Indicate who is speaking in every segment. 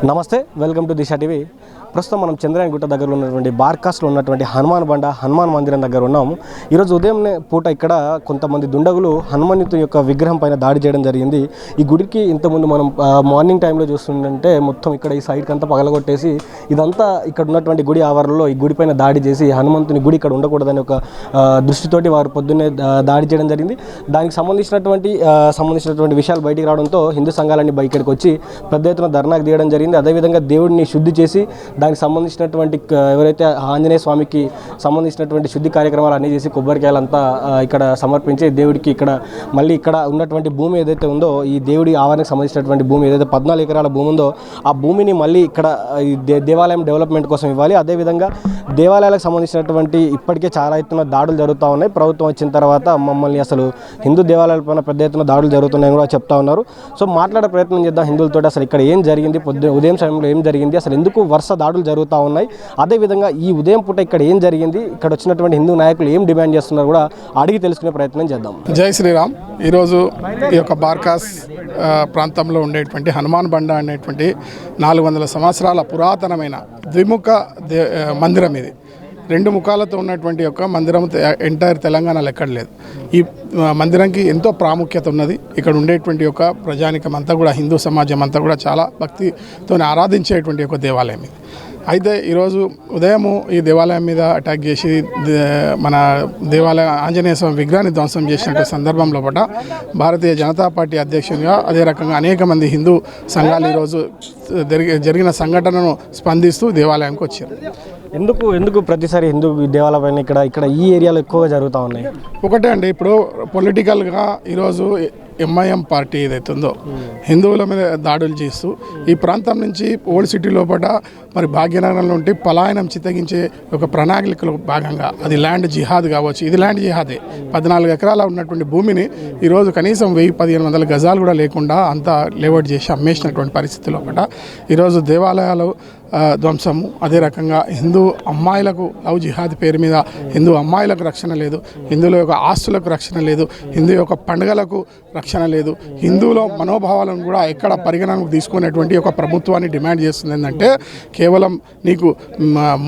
Speaker 1: నమస్తే, welcome to Disha TV. ప్రస్తుతం మనం చంద్రాయణ గుట్ట దగ్గరలో ఉన్నటువంటి బార్కాస్లో ఉన్నటువంటి హనుమాన్ మందిరం దగ్గర ఉన్నాము. ఈరోజు ఉదయం పూట ఇక్కడ కొంతమంది దుండగులు హనుమంతుని యొక్క విగ్రహం పైన దాడి చేయడం జరిగింది. ఈ గుడికి ఇంతకుముందు మనం మార్నింగ్ టైంలో చూస్తుంటే మొత్తం ఇక్కడ ఈ సైడ్కి అంతా పగలగొట్టేసి ఇదంతా ఇక్కడ ఉన్నటువంటి గుడి ఆవరణలో ఈ గుడి పైన దాడి చేసి హనుమంతుని గుడి ఇక్కడ ఉండకూడదని ఒక దృష్టితోటి వారు పొద్దున్నే దాడి చేయడం జరిగింది. దానికి సంబంధించినటువంటి విషయాలు బయటికి రావడంతో హిందూ సంఘాలన్నీ ఇక్కడికి వచ్చి పెద్ద ఎత్తున ధర్నాకు తీయడం జరిగింది. అదేవిధంగా దేవుడిని శుద్ధి చేసి దానికి సంబంధించినటువంటి ఎవరైతే ఆంజనేయ స్వామికి సంబంధించినటువంటి శుద్ధి కార్యక్రమాలు అన్నీ చేసి కొబ్బరికాయలంతా ఇక్కడ సమర్పించి దేవుడికి ఇక్కడ ఉన్నటువంటి భూమి ఏదైతే ఉందో ఈ దేవుడి ఆవరణకు సంబంధించినటువంటి భూమి ఏదైతే 14 ఎకరాల భూమి ఉందో ఆ భూమిని మళ్ళీ ఇక్కడ దేవాలయం డెవలప్మెంట్ కోసం ఇవ్వాలి. అదేవిధంగా దేవాలయాలకు సంబంధించినటువంటి ఇప్పటికే చాలా ఎత్తున దాడులు జరుగుతూ ఉన్నాయి. ప్రభుత్వం వచ్చిన తర్వాత మమ్మల్ని అసలు హిందూ దేవాలయాలపైన పెద్ద ఎత్తున దాడులు జరుగుతున్నాయని కూడా చెప్తా ఉన్నారు. సో మాట్లాడే ప్రయత్నం చేద్దాం హిందువులతో. అసలు ఇక్కడ ఏం జరిగింది, ఉదయం సమయంలో ఏం జరిగింది, అసలు ఎందుకు వరుస దాడులు జరుగుతూ ఉన్నాయి, అదేవిధంగా ఈ ఉదయం పూట ఇక్కడ ఏం జరిగింది, ఇక్కడ వచ్చినటువంటి హిందూ నాయకులు ఏం డిమాండ్ చేస్తున్నారు కూడా అడిగి తెలుసుకునే ప్రయత్నం చేద్దాం.
Speaker 2: జై శ్రీరామ్. ఈరోజు ఈ యొక్క బార్కాస్ ప్రాంతంలో ఉండేటువంటి హనుమాన్ బండ అనేటువంటి 400 సంవత్సరాల పురాతనమైన ద్విముఖ మందిరం ఇది. 2 ముఖాలతో ఉన్నటువంటి యొక్క మందిరం ఎంటైర్ తెలంగాణలో ఎక్కడ లేదు. ఈ మందిరంకి ఎంతో ప్రాముఖ్యత ఉన్నది. ఇక్కడ ఉండేటువంటి యొక్క ప్రజానికం అంతా కూడా హిందూ సమాజం అంతా కూడా చాలా భక్తితో ఆరాధించేటువంటి ఒక దేవాలయం ఇది. అయితే ఈరోజు ఉదయము ఈ దేవాలయం మీద అటాక్ చేసి మన దేవాలయ ఆంజనేయ స్వామి విగ్రహాన్ని ధ్వంసం చేసినట్టు సందర్భంలో భారతీయ జనతా పార్టీ అధ్యక్షునిగా అదే రకంగా అనేక మంది హిందూ సంఘాలు ఈరోజు జరిగిన సంఘటనను స్పందిస్తూ దేవాలయానికి వచ్చారు.
Speaker 1: ఎందుకు ప్రతిసారి హిందూ దేవాలయం ఇక్కడ ఈ ఏరియాలో ఎక్కువగా జరుగుతూ ఉన్నాయి?
Speaker 2: ఒకటే అండి, ఇప్పుడు పొలిటికల్గా ఈరోజు ఎంఐఎం పార్టీ ఏదైతే ఉందో హిందువుల మీద దాడులు చేస్తూ ఈ ప్రాంతం నుంచి ఓల్డ్ సిటీ లోపల మరి భాగ్యనగరంలో ఉంటే పలాయనం చిత్తగించే ఒక ప్రణాళికలో భాగంగా అది ల్యాండ్ జిహాద్ కావచ్చు. ఇది ల్యాండ్ జిహాదే. 14 ఎకరాల ఉన్నటువంటి భూమిని ఈరోజు కనీసం 1000-1500 గజాలు కూడా లేకుండా అంతా లేఅవుట్ చేసి అమ్మేసినటువంటి పరిస్థితి లోపల ఈరోజు దేవాలయాలు ధ్వంసము, అదే రకంగా హిందూ అమ్మాయిలకు లవ్ జిహాద్ పేరు మీద హిందూ అమ్మాయిలకు రక్షణ లేదు, హిందువుల యొక్క ఆస్తులకు రక్షణ లేదు, హిందూ యొక్క పండుగలకు రక్షణ లేదు, హిందువుల మనోభావాలను కూడా ఎక్కడ పరిగణనకు తీసుకునేటువంటి ఒక ప్రభుత్వాన్ని డిమాండ్ చేస్తుంది. ఏంటంటే కేవలం నీకు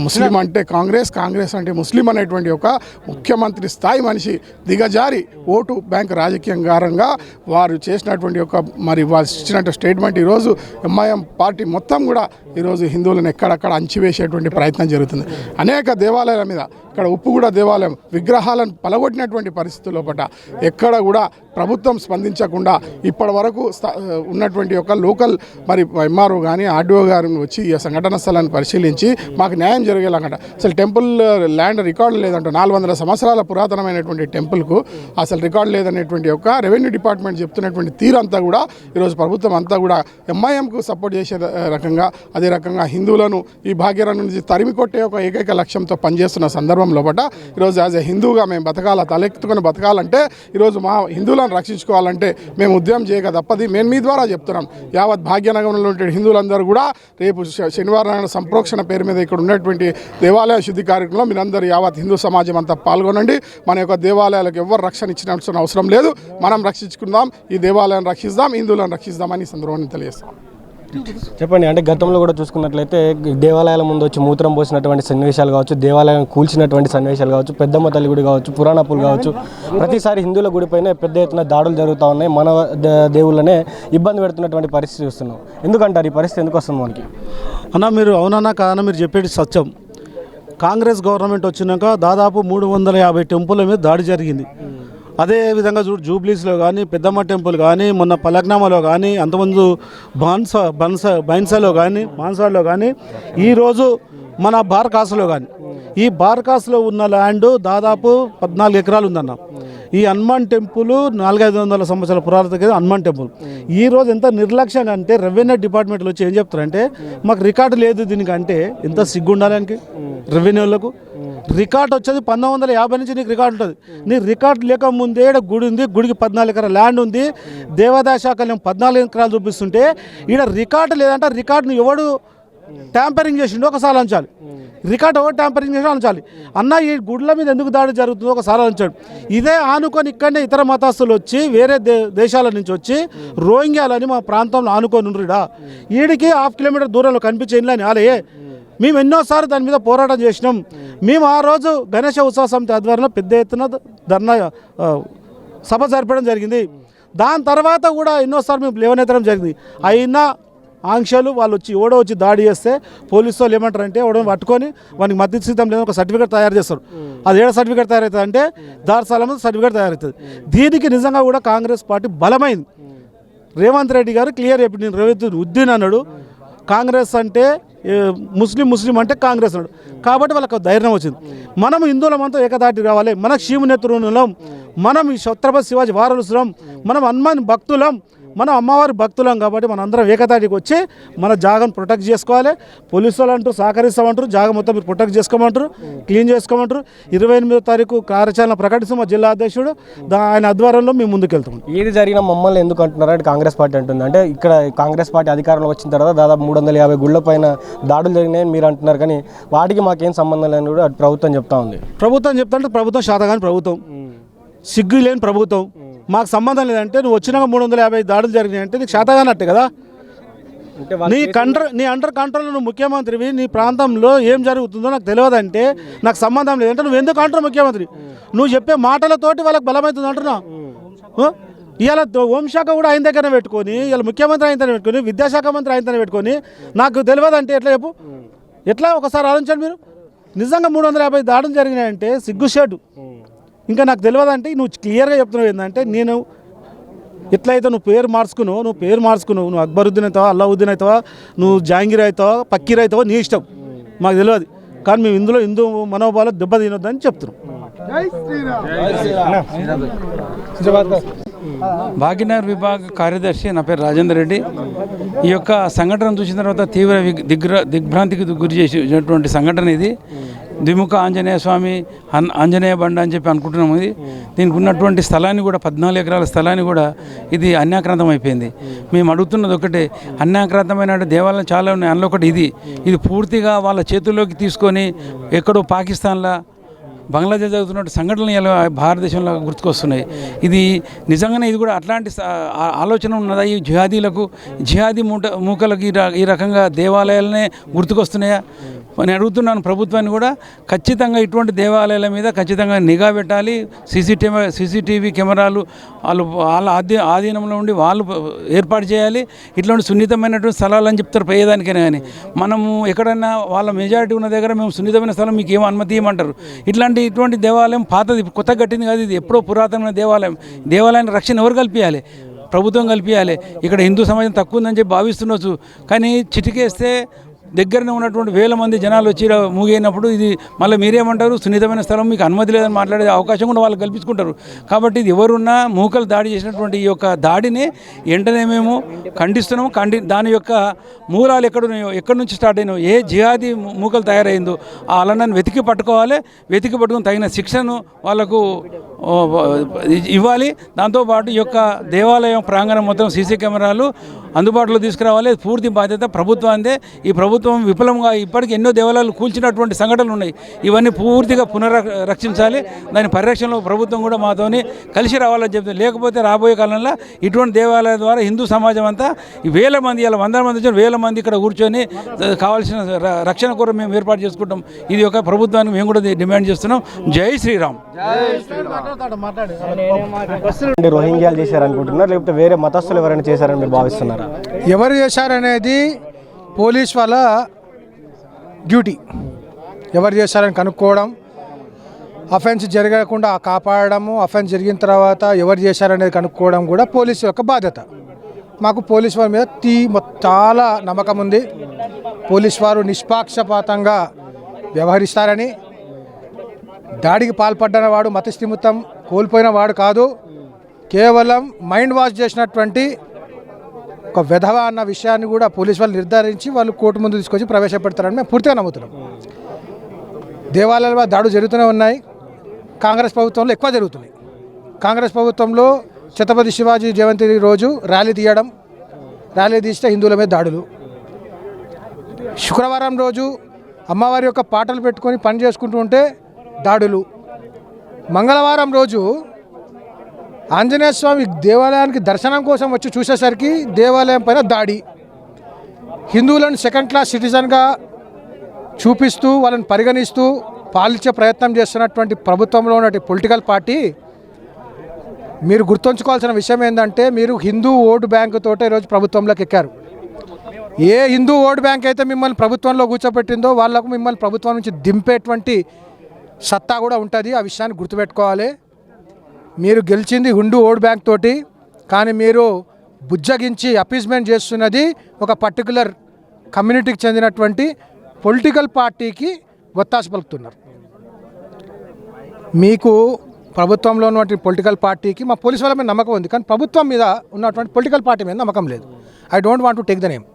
Speaker 2: ముస్లిం అంటే కాంగ్రెస్ అంటే ముస్లిం అనేటువంటి ఒక ముఖ్యమంత్రి స్థాయి మనిషి దిగజారి ఓటు బ్యాంక్ రాజకీయంగా వారు చేసినటువంటి ఒక వారు ఇచ్చినట్టు స్టేట్మెంట్ ఈరోజు ఎంఐఎం పార్టీ మొత్తం కూడా ఈరోజు హిందువులను ఎక్కడక్కడ అంచివేసేటువంటి ప్రయత్నం జరుగుతుంది. అనేక దేవాలయాల మీద ఇక్కడ ఉప్పుగూడ దేవాలయం విగ్రహాలను పలగొట్టినటువంటి పరిస్థితుల లోపల ఎక్కడ కూడా ప్రభుత్వం స్పందించకుండా ఇప్పటి వరకు ఉన్నటువంటి ఒక లోకల్ ఎంఆర్ఓ కానీ ఆర్డీఓ గారు వచ్చి ఈ సంఘటన స్థలాన్ని పరిశీలించి మాకు న్యాయం జరిగేలాగంట. అసలు టెంపుల్ ల్యాండ్ రికార్డు లేదంట. 400 సంవత్సరాల పురాతనమైనటువంటి టెంపుల్కు అసలు రికార్డు లేదనేటువంటి ఒక రెవెన్యూ డిపార్ట్మెంట్ చెప్తున్నటువంటి తీరంతా కూడా ఈరోజు ప్రభుత్వం అంతా కూడా ఎంఐఎంకు సపోర్ట్ చేసే రకంగా, అదే రకంగా హిందువులను ఈ భాగ్యనగరం నుంచి తరిమి కొట్టే ఒక ఏకైక లక్ష్యంతో పనిచేస్తున్న సందర్భం లోపల ఈరోజు యాజ్ ఎ హిందూగా మేము తలెత్తుకొని బతకాలంటే ఈరోజు మా హిందువులను రక్షించుకోవాలంటే మేము ఉద్యమం చేయక తప్పది. మేము మీ ద్వారా చెప్తున్నాం, యావత్ భాగ్యనగరంలో ఉండే హిందువులందరూ కూడా రేపు శనివారం సంప్రోక్షణ పేరు మీద ఇక్కడ ఉన్నటువంటి దేవాలయ శుద్ధి కార్యక్రమంలో మీరందరూ యావత్ హిందూ సమాజం అంతా పాల్గొనండి. మన యొక్క దేవాలయాలకు ఎవరు రక్షణ ఇచ్చిన అవసరం లేదు. మనం రక్షించుకుందాం, ఈ దేవాలయాన్ని రక్షిద్దాం, హిందువులను రక్షిద్దామని సందర్భాన్ని తెలియజేస్తాం.
Speaker 1: చెప్పండి, అంటే గతంలో కూడా చూసుకున్నట్లయితే దేవాలయాల ముందు వచ్చి మూత్రం పోసినటువంటి సన్నివేశాలు కావచ్చు, దేవాలయం కూల్చినటువంటి సన్నివేశాలు కావచ్చు, పెద్దమ్మ తల్లి గుడి కావచ్చు, పురాణాపులు కావచ్చు, ప్రతిసారి హిందువుల గుడిపైనే పెద్ద ఎత్తున దాడులు జరుగుతూ ఉన్నాయి. మన దేవుళ్ళనే ఇబ్బంది పెడుతున్నటువంటి పరిస్థితి చూస్తున్నాం. ఎందుకంటారు ఈ పరిస్థితి ఎందుకు వస్తుంది మనకి?
Speaker 3: అన్న మీరు అవునన్నా కాదన్నా మీరు చెప్పేది సత్యం. కాంగ్రెస్ గవర్నమెంట్ వచ్చినాక దాదాపు 350 టెంపుల్ల మీద దాడి జరిగింది. అదేవిధంగా జూబ్లీస్లో కానీ, పెద్దమ్మ టెంపుల్ కానీ, మొన్న పలక్నామాలో కానీ, అంతకుముందు బైన్సాలో కానీ, మాన్సాలో కానీ, ఈరోజు మన బార్కాస్లో కానీ, ఈ బార్కాస్లో ఉన్న ల్యాండ్ దాదాపు 14 ఎకరాలు ఉందన్న. ఈ హనుమాన్ టెంపుల్ 400-500 సంవత్సరాల పురాతన హనుమాన్ టెంపుల్ ఈరోజు ఎంత నిర్లక్ష్యంగా అంటే రెవెన్యూ డిపార్ట్మెంట్లో వచ్చి ఏం చెప్తారంటే మాకు రికార్డు లేదు దీనికంటే ఎంత సిగ్గుండాలని రెవెన్యూలకు రికార్డు వచ్చేది 1950 నుంచి నీకు రికార్డు ఉంటుంది. నీ రికార్డు లేకముందే గుడి ఉంది, గుడికి 14 ఎకరాల ల్యాండ్ ఉంది, దేవాదాయ శాఖలో 14 ఎకరాలు చూపిస్తుంటే ఈడ రికార్డు లేదంటే రికార్డును ఎవడు ట్యాంపరింగ్ చేసిండు ఒకసారి అంచాలి, రికార్డ్ ఒకటి ట్యాంపరింగ్ చేసి అంచాలి. అన్న ఈ గుడ్ల మీద ఎందుకు దాడి జరుగుతుందో ఒకసారి అంచాడు. ఇదే ఆనుకొని ఇక్కడనే ఇతర మతస్థులు వచ్చి వేరే దేశాల నుంచి వచ్చి రోహింగ్యాలని మా ప్రాంతంలో ఆనుకొని ఉండ్రిడా, ఈడికి 1/2 కిలోమీటర్ దూరంలో కనిపించేలా అని ఆలే. మేము ఎన్నోసార్లు దాని మీద పోరాటం చేసినాం. మేము ఆ రోజు గణేష ఉత్సవ సమితి ఆధ్వర్యంలో పెద్ద ఎత్తున ధర్నా సభ జరపడం జరిగింది. దాని తర్వాత కూడా ఎన్నోసార్లు మేము లేవనెత్తడం జరిగింది. అయినా ఆంక్షలు వాళ్ళు వచ్చి ఎవడో వచ్చి దాడి చేస్తే పోలీసు వాళ్ళు ఏమంటారంటే ఎవడో పట్టుకొని వానికి మద్దతు సిద్ధం లేదని ఒక సర్టిఫికేట్ తయారు చేస్తారు. అది ఏడ సర్టిఫికేట్ తయారవుతుంది అంటే దార్సాల మీద సర్టిఫికేట్ తయారవుతుంది. దీనికి నిజంగా కూడా కాంగ్రెస్ పార్టీ బలమైంది. రేవంత్ రెడ్డి గారు క్లియర్ చెప్పి నేను రేవంత్ ఉద్దీన్ అన్నాడు, కాంగ్రెస్ అంటే ముస్లిం అంటే కాంగ్రెస్ అన్నాడు. కాబట్టి వాళ్ళకి ధైర్యం వచ్చింది. మనం హిందువులమంతా ఏకదాటి రావాలి, మనకు శివునేత్రులం, మనం ఈ ఛత్రపతి శివాజీ వారసులం, మనం హనుమాన్ భక్తులం, మనం అమ్మవారి భక్తులం. కాబట్టి మన అందరం ఏకతాటికి వచ్చి మన జాగాను ప్రొటెక్ట్ చేసుకోవాలి. పోలీసు వాళ్ళు అంటూ సహకరిస్తామంటారు, జాగా మొత్తం మీరు ప్రొటెక్ట్ చేసుకోమంటారు, క్లీన్ చేసుకోమంటారు. 28వ తారీఖు కార్యాచరణ ప్రకటిస్తాం మా జిల్లా అధ్యక్షుడు, ఆయన ఆధ్వర్యంలో మేము ముందుకెళ్తాం.
Speaker 1: ఏది జరిగినా మమ్మల్ని ఎందుకు అంటున్నారు అంటే కాంగ్రెస్ పార్టీ అంటుంది. అంటే ఇక్కడ కాంగ్రెస్ పార్టీ అధికారంలో వచ్చిన తర్వాత దాదాపు 350 గుళ్ళ పైన దాడులు జరిగినాయని మీరు అంటున్నారు, కానీ వాటికి మాకేం సంబంధం లేదని కూడా ప్రభుత్వం చెప్తా ఉంది.
Speaker 3: ప్రభుత్వం చెప్తా ప్రభుత్వం శాతగాని ప్రభుత్వం, సిగ్గు లేని ప్రభుత్వం. మాకు సంబంధం లేదంటే నువ్వు వచ్చినాక 350 దాడులు జరిగినాయి అంటే నీకు శాతగానట్టే కదా. నీ అండర్ కంట్రోల్లో నువ్వు ముఖ్యమంత్రివి, నీ ప్రాంతంలో ఏం జరుగుతుందో నాకు తెలియదంటే నాకు సంబంధం లేదంటే నువ్వు ఎందుకు అంటారు ముఖ్యమంత్రి? నువ్వు చెప్పే మాటలతోటి వాళ్ళకి బలమవుతుంది అంటున్నా. ఇవాళ హోంశాఖ కూడా ఆయన దగ్గర పెట్టుకొని, ఇవాళ ముఖ్యమంత్రి ఆయన దగ్గర పెట్టుకొని, విద్యాశాఖ మంత్రి ఆయన దగ్గర పెట్టుకొని నాకు తెలియదంటే ఎట్లా చెప్పు? ఎట్లా ఒకసారి ఆలోచించండి మీరు. నిజంగా 350 దాడులు జరిగినాయంటే సిగ్గుషేటు. ఇంకా నాకు తెలియదంటే నువ్వు క్లియర్గా చెప్తున్నావు ఏంటంటే, నేను ఎట్లయితే నువ్వు పేరు మార్చుకున్నావు, నువ్వు అక్బరుద్దీన్ అవుతావా, అల్లావుద్దీన్ అవుతావా, నువ్వు జహాంగీర్ అవుతావా, పక్కీర్ అవుతావా, నీ ఇష్టం, మాకు తెలియదు. కానీ మేము ఇందులో హిందూ మనోభావాలు దెబ్బ తినొద్దని చెప్తున్నాం.
Speaker 4: భాగ్యనగర్ విభాగ కార్యదర్శి, నా పేరు రాజేందర్ రెడ్డి. ఈ యొక్క సంఘటన చూసిన తర్వాత తీవ్ర దిగ్భ్రాంతికి గురి చేసినటువంటి సంఘటన ఇది. ద్విముఖ ఆంజనేయ స్వామి ఆంజనేయ బండ అని చెప్పి అనుకుంటున్నాము. ఇది దీనికి ఉన్నటువంటి స్థలాన్ని కూడా 14 ఎకరాల స్థలాన్ని కూడా ఇది అన్యాక్రాంతం అయిపోయింది. మేము అడుగుతున్నది ఒకటే, అన్యాక్రాంతమైన దేవాలయం చాలా ఉన్నాయి, అందులో ఒకటి ఇది పూర్తిగా వాళ్ళ చేతుల్లోకి తీసుకొని ఎక్కడో పాకిస్తాన్లో బంగ్లాదేశ్ జరుగుతున్న సంఘటనలు ఇలా భారతదేశంలో గుర్తుకొస్తున్నాయి. ఇది నిజంగానే ఇది కూడా అట్లాంటి ఆలోచన ఉన్నదా ఈ జిహాదీ మూకలకు ఈ రకంగా దేవాలయాలనే గుర్తుకొస్తున్నాయా అని అడుగుతున్నాను ప్రభుత్వాన్ని కూడా. ఖచ్చితంగా ఇటువంటి దేవాలయాల మీద ఖచ్చితంగా నిఘా పెట్టాలి. సీసీటీవీ కెమెరాలు వాళ్ళ ఆధీనంలో ఉండి వాళ్ళు ఏర్పాటు చేయాలి. ఇట్లాంటి సున్నితమైనటువంటి స్థలాలు అని చెప్తారు పోయేదానికైనా, కానీ మనము ఎక్కడన్నా వాళ్ళ మెజారిటీ ఉన్న దగ్గర మేము సున్నితమైన స్థలం మీకు ఏమో అనుమతి ఇవ్వమంటారు. ఇటువంటి దేవాలయం పాతది, కొత్తగా కట్టింది కాదు, ఇది ఎప్పుడో పురాతనమైన దేవాలయాన్ని రక్షణ ఎవరు కల్పించాలి? ప్రభుత్వం కల్పించాలి. ఇక్కడ హిందూ సమాజం తక్కువ ఉందని చెప్పి భావిస్తుండొచ్చు, కానీ చిటికేస్తే దగ్గరనే ఉన్నటువంటి వేల మంది జనాలు వచ్చి మూగైనప్పుడు ఇది మళ్ళీ మీరేమంటారు? సున్నితమైన స్థలం, మీకు అనుమతి లేదని మాట్లాడే అవకాశం కూడా వాళ్ళు కల్పించుకుంటారు. కాబట్టి ఇది ఎవరున్నా మూకలు దాడి చేసినటువంటి ఈ యొక్క దాడిని వెంటనే మేము ఖండిస్తున్నాము. దాని యొక్క మూలాలు ఎక్కడి నుంచి స్టార్ట్ అయినాయో, ఏ జిహాదీ మూకలు తయారైందో ఆ అలనాన్ని వెతికి పట్టుకుని తగిన శిక్షను వాళ్ళకు ఇవ్వాలి. దాంతోపాటు ఈ యొక్క దేవాలయం ప్రాంగణం మొత్తం సీసీ కెమెరాలు అందుబాటులో తీసుకురావాలి. పూర్తి బాధ్యత ప్రభుత్వాందే. ఈ ప్రభుత్వం విఫలంగా ఇప్పటికీ ఎన్నో దేవాలయాలు కూల్చినటువంటి సంఘటనలు ఉన్నాయి. ఇవన్నీ పూర్తిగా పునరక్షించాలి. దాని పరిరక్షణలో ప్రభుత్వం కూడా మాతోని కలిసి రావాలని చెప్తుంది. లేకపోతే రాబోయే కాలంలో ఇటువంటి దేవాలయాల ద్వారా హిందూ సమాజం అంతా వేల మంది, ఇలా 100 మంది వచ్చి 1000 మంది ఇక్కడ కూర్చొని కావాల్సిన రక్షణ కొరకు మేము ఏర్పాటు చేసుకుంటాం. ఇది ఒక ప్రభుత్వానికి మేము కూడా డిమాండ్ చేస్తున్నాం. జై శ్రీరామ్.
Speaker 1: రోహింగ్యాలు చేశారనుకుంటున్నారు, లేకపోతే వేరే మతస్థులు ఎవరైనా చేశారని మీరు భావిస్తున్నారా?
Speaker 5: ఎవరు చేశారనేది పోలీస్ వాళ్ళ డ్యూటీ. ఎవరు చేశారని కనుక్కోవడం, అఫెన్స్ జరగకుండా కాపాడము, అఫెన్స్ జరిగిన తర్వాత ఎవరు చేశారనేది కనుక్కోవడం కూడా పోలీసు యొక్క బాధ్యత. మాకు పోలీసు వారి మీద చాలా నమ్మకం ఉంది. పోలీసు వారు నిష్పాక్షపాతంగా వ్యవహరిస్తారని, దాడికి పాల్పడ్డ వాడు మతస్థిమితం కోల్పోయిన వాడు కాదు, కేవలం మైండ్ వాష్ చేసినటువంటి ఒక విధవ అన్న విషయాన్ని కూడా పోలీసు వాళ్ళు నిర్ధారించి వాళ్ళు కోర్టు ముందు తీసుకొచ్చి ప్రవేశపెడతారని మేము పూర్తిగా నమ్ముతున్నాం. దేవాలయాల దాడులు జరుగుతూనే ఉన్నాయి. కాంగ్రెస్ ప్రభుత్వంలో ఎక్కువ జరుగుతున్నాయి. కాంగ్రెస్ ప్రభుత్వంలో ఛత్రపతి శివాజీ జయంతి రోజు ర్యాలీ తీస్తే హిందువుల మీద దాడులు, శుక్రవారం రోజు అమ్మవారి యొక్క పాటలు పెట్టుకొని పని చేసుకుంటూ ఉంటే దాడులు, మంగళవారం రోజు ఆంజనేయ స్వామి దేవాలయానికి దర్శనం కోసం వచ్చి చూసేసరికి దేవాలయం పైన దాడి, హిందువులను సెకండ్ క్లాస్ సిటిజన్గా చూపిస్తూ వాళ్ళని పరిగణిస్తూ పాలించే ప్రయత్నం చేస్తున్నటువంటి ప్రభుత్వంలో ఉన్న పొలిటికల్ పార్టీ, మీరు గుర్తుంచుకోవాల్సిన విషయం ఏంటంటే మీరు హిందూ ఓటు బ్యాంకు తోటే ఈరోజు ప్రభుత్వంలోకి ఎక్కారు. ఏ హిందూ ఓటు బ్యాంక్ అయితే మిమ్మల్ని ప్రభుత్వంలో కూర్చోబెట్టిందో వాళ్ళకు మిమ్మల్ని ప్రభుత్వం నుంచి దింపేటువంటి సత్తా కూడా ఉంటుంది. ఆ విషయాన్ని గుర్తుపెట్టుకోవాలి. మీరు గెలిచింది హిందూ ఓటు బ్యాంక్ తోటి, కానీ మీరు బుజ్జగించి అపీస్మెంట్ చేస్తున్నది ఒక పర్టికులర్ కమ్యూనిటీకి చెందినటువంటి పొలిటికల్ పార్టీకి ఒత్తాసు పలుకుతున్నారు. మీకు ప్రభుత్వంలో ఉన్నటువంటి పొలిటికల్ పార్టీకి మా పోలీసు వాళ్ళ మీద నమ్మకం ఉంది, కానీ ప్రభుత్వం మీద ఉన్నటువంటి పొలిటికల్ పార్టీ మీద నమ్మకం లేదు. I don't want to take the name.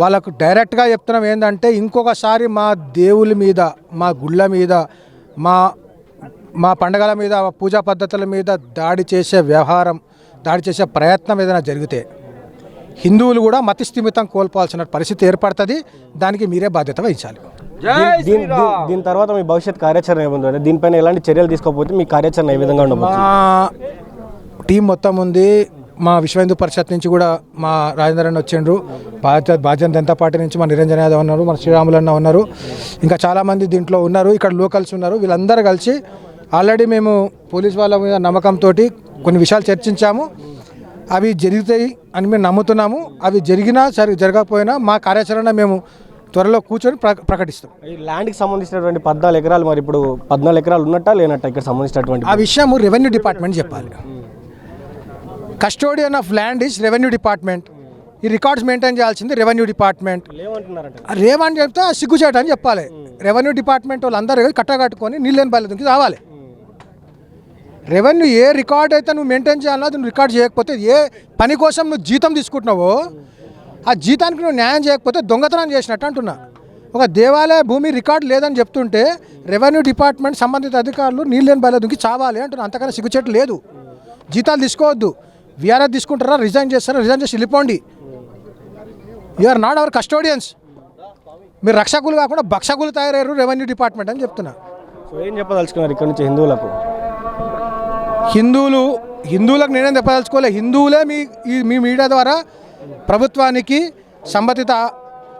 Speaker 5: వాళ్ళకు డైరెక్ట్గా చెప్తున్నాం ఏంటంటే ఇంకొకసారి మా దేవుళ్ళ మీద, మా గుళ్ళ మీద, మా పండగల మీద, పూజా పద్ధతుల మీద దాడి చేసే వ్యవహారం, దాడి చేసే ప్రయత్నం ఏదైనా జరిగితే హిందువులు కూడా మతి స్థిమితం కోల్పోవాల్సిన పరిస్థితి ఏర్పడుతుంది. దానికి మీరే బాధ్యత వహించాలి.
Speaker 1: దీని తర్వాత మీ భవిష్యత్ కార్యాచరణ ఏముంది? దీనిపైన ఎలాంటి చర్యలు తీసుకోకపోతే మీ కార్యాచరణ ఏ విధంగా ఉండబోతుంది?
Speaker 5: మా టీం మొత్తం ఉంది. మా విశ్వ హిందూ పరిషత్ నుంచి కూడా మా రాజేందర్ అన్న వచ్చిండ్రు, భారతీయ జనతా పార్టీ నుంచి మా నిరంజన్ యాదవ్ ఉన్నారు, మన శ్రీరాములు అన్న ఉన్నారు, ఇంకా చాలామంది దీంట్లో ఉన్నారు. ఇక్కడ లోకల్స్ ఉన్నారు. వీళ్ళందరూ కలిసి ఆల్రెడీ మేము పోలీస్ వాళ్ళ మీద నమ్మకంతో కొన్ని విషయాలు చర్చించాము. అవి జరుగుతాయి అని మేము నమ్ముతున్నాము. అవి జరిగినా జరగకపోయినా మా కార్యాచరణ మేము త్వరలో కూర్చొని ప్రకటిస్తాం.
Speaker 1: ఈ ల్యాండ్కి సంబంధించినటువంటి 14 ఎకరాలు మరి ఇప్పుడు 14 ఎకరాలు ఉన్నట్టా లేనట్ట ఇక్కడ సంబంధించినటువంటి
Speaker 5: ఆ విషయం రెవెన్యూ డిపార్ట్మెంట్ చెప్పాలి. Custodian of land is revenue department. ఈ రికార్డ్స్ మెయింటైన్ చేయాల్సింది రెవెన్యూ డిపార్ట్మెంట్. రేవని చెప్తే సిగ్గుచేట అని చెప్పాలి. రెవెన్యూ డిపార్ట్మెంట్ వాళ్ళందరూ కట్టగట్టుకొని నీళ్ళని బయలుదేరికి రావాలి. రెవెన్యూ ఏ రికార్డ్ అయితే నువ్వు మెయింటైన్ చేయాలో అది నువ్వు రికార్డ్ చేయకపోతే, ఏ పని కోసం నువ్వు జీతం తీసుకుంటున్నావో ఆ జీతానికి నువ్వు న్యాయం చేయకపోతే దొంగతనం చేసినట్టు అంటున్నా. ఒక దేవాలయ భూమి రికార్డు లేదని చెప్తుంటే రెవెన్యూ డిపార్ట్మెంట్ సంబంధిత అధికారులు నీళ్ళని బయలుదేరికి చావాలి అంటున్నా. అంతకన్నా సిగ్గుచేటు లేదు. జీతాలు తీసుకోవద్దు. వీఆర్ఆర్ తీసుకుంటారా, రిజైన్ చేస్తారా, రిజైన్ చేసి వెళ్ళిపోండి. You are not our custodians. మీరు రక్షకులు కాకుండా భక్షకులు తయారయ్యారు రెవెన్యూ డిపార్ట్మెంట్ అని చెప్తున్నా.
Speaker 1: సో ఏం చెప్పదలుచుకున్నారు ఇక్కడ నుంచి హిందువులకు?
Speaker 5: హిందువులకు నేనేం చెప్పదలుచుకోలే. హిందువులే మీ మీడియా ద్వారా ప్రభుత్వానికి సంబంధిత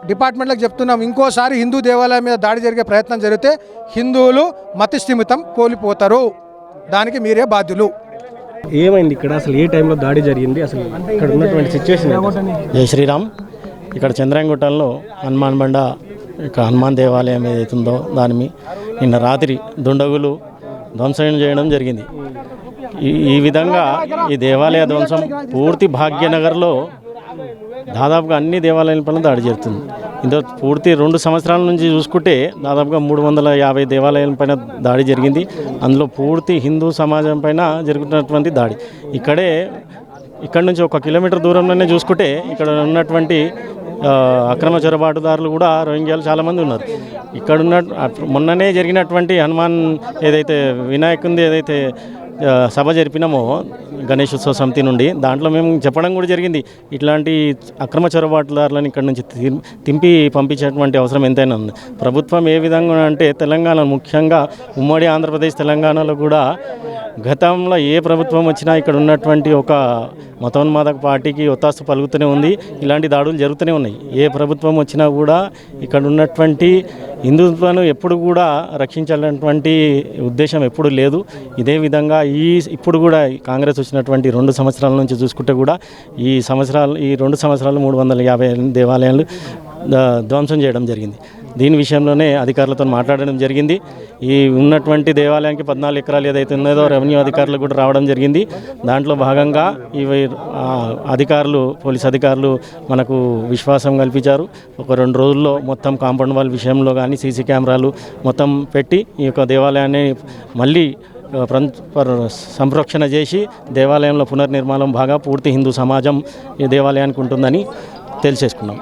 Speaker 5: డిపార్ట్మెంట్లకు చెప్తున్నాం, ఇంకోసారి హిందూ దేవాలయం మీద దాడి జరిగే ప్రయత్నం జరిగితే హిందువులు మతి స్థిమితం కోల్పోతారు. దానికి మీరే బాధ్యులు.
Speaker 1: ఏమైంది ఇక్కడ? అసలు ఏ టైంలో దాడి జరిగింది? అసలు ఇక్కడ ఉన్నటువంటి సిచ్యువేషన్?
Speaker 6: జై శ్రీరామ్. ఇక్కడ చంద్రాయణగుట్టంలో హనుమాన్ బండ, ఇక హనుమాన్ దేవాలయం ఏదైతుందో దాని నిన్న రాత్రి దుండగులు ధ్వంసం చేయడం జరిగింది. ఈ విధంగా ఈ దేవాలయ ధ్వంసం పూర్తి భాగ్యనగర్లో దాదాపుగా అన్ని దేవాలయాలపైన దాడి జరుగుతుంది. ఇందులో పూర్తి 2 సంవత్సరాల నుంచి చూసుకుంటే దాదాపుగా 350 దేవాలయాలపైన దాడి జరిగింది. అందులో పూర్తి హిందూ సమాజం పైన జరుగుతున్నటువంటి దాడి. ఇక్కడ నుంచి 1 కిలోమీటర్ దూరంలోనే చూసుకుంటే ఇక్కడ ఉన్నటువంటి అక్రమ చొరబాటుదారులు కూడా రోహింగ్యాలు చాలామంది ఉన్నారు. ఇక్కడ మొన్ననే జరిగినటువంటి హనుమాన్ ఏదైతే వినాయకుంది ఏదైతే సభ జరిపినామో గణేశోత్సవ సమితి నుండి, దాంట్లో మేము చెప్పడం కూడా జరిగింది, ఇట్లాంటి అక్రమ చొరబాటుదారులను ఇక్కడ నుంచి తింపి పంపించేటువంటి అవసరం ఎంతైనా ఉంది. ప్రభుత్వం ఏ విధంగా అంటే తెలంగాణ, ముఖ్యంగా ఉమ్మడి ఆంధ్రప్రదేశ్ తెలంగాణలో కూడా గతంలో ఏ ప్రభుత్వం వచ్చినా ఇక్కడ ఉన్నటువంటి ఒక మతోన్మాదక పార్టీకి ఒత్తాసు పలుకుతూనే ఉంది. ఇలాంటి దాడులు జరుగుతూనే ఉన్నాయి. ఏ ప్రభుత్వం వచ్చినా కూడా ఇక్కడ ఉన్నటువంటి హిందుత్వాన్ని ఎప్పుడు కూడా రక్షించాలన్నటువంటి ఉద్దేశం ఎప్పుడు లేదు. ఇదే విధంగా ఇప్పుడు కూడా కాంగ్రెస్ వచ్చినటువంటి 2 సంవత్సరాల నుంచి చూసుకుంటే కూడా ఈ 2 సంవత్సరాలు 350 దేవాలయాలు ధ్వంసం చేయడం జరిగింది. దీని విషయంలోనే అధికారులతో మాట్లాడడం జరిగింది. ఈ ఉన్నటువంటి దేవాలయానికి 14 ఎకరాలు ఏదైతే ఉన్నదో రెవెన్యూ అధికారులు కూడా రావడం జరిగింది. దాంట్లో భాగంగా ఇవి అధికారులు, పోలీస్ అధికారులు మనకు విశ్వాసం కల్పించారు. ఒక 2 రోజుల్లో మొత్తం కాంపౌండ్ వాల్ విషయంలో కానీ సీసీ కెమెరాలు మొత్తం పెట్టి ఈ యొక్క దేవాలయాన్ని మళ్ళీ సంరక్షణ చేసి దేవాలయంలో పునర్నిర్మాణం బాగా పూర్తి హిందూ సమాజం ఈ దేవాలయానికి ఉంటుందని తెలిసేసుకున్నాం.